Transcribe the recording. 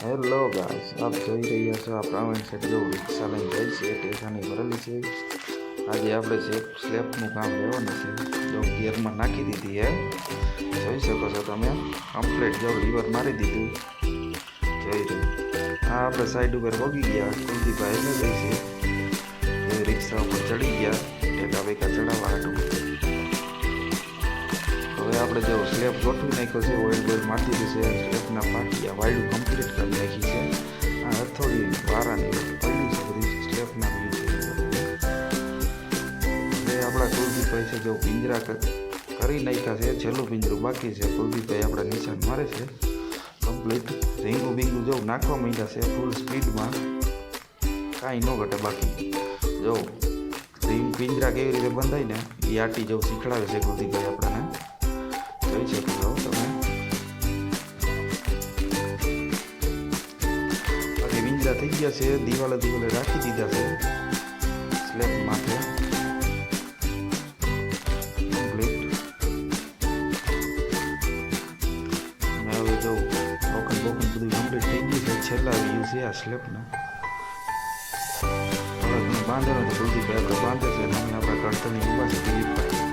Hello guys, આપ જોઈ રહ્યા છો આ પ્રામાણિક સેટ જો રિક્ષા લઈને જાય છે ટેસાની ભરેલી છે. આજે આપણે સ્લેબનું કામ લેવાનું છે. જો ગિયરમાં નાખી દીધી હે, જોઈ શકો છો તમે. કમ્પ્લીટ જો લીવર મારી દીધું, જોઈ રહ્યું. હા, આપણે સાઈડ ઉપર પગી ગયા. કુલદીપભાઈ એટલે જઈ છે રિક્ષા ઉપર ચડી ગયા ટેકા બેકા ચડાવવા હાટું. હવે આપણે જો સ્લેબ ગોઠવી નાખ્યો છે, ઓઇલ બોઇલ મારી દીધું છે. સ્લેબના પાટિયા વાયડું કમ્પ્લીટ કરી નાખી છે. આ હથોડી વારાની પડી છે બધી સ્લેબના બી છે. એટલે આપણા કુલદીપભાઈ છે જો પિંજરા કરી નાખ્યા છે. છેલ્લું પિંજરું બાકી છે. કુલદીપભાઈ આપણા નિશાન મારે છે કમ્પ્લીટ. રીંગું બીંગું જો નાખવા માંડ્યા છે ફૂલ સ્પીડમાં, કાંઈ ન ઘટે બાકી. જો પિંજરા કેવી રીતે બંધાય ને એ આટી જેવું શીખડાવે છે કુલદીપભાઈ આપણને, જોઈ શકો છો તમે. બાકી પિંજરા થઈ ગયા છે, દિવાલે રાખી દીધા છે સ્લેબ માથે કમ્પ્લીટ. અને હવે જો બોકન બધું કમ્પ્લીટ થઈ ગયું છે. છેલ્લા વ્યૂ છે આ સ્લેબના. બાંધેલો તો કુલદીપભાઈ આપણે બાંધે છે. આપણા કડતરની ઉભા છે દિલીપભાઈ.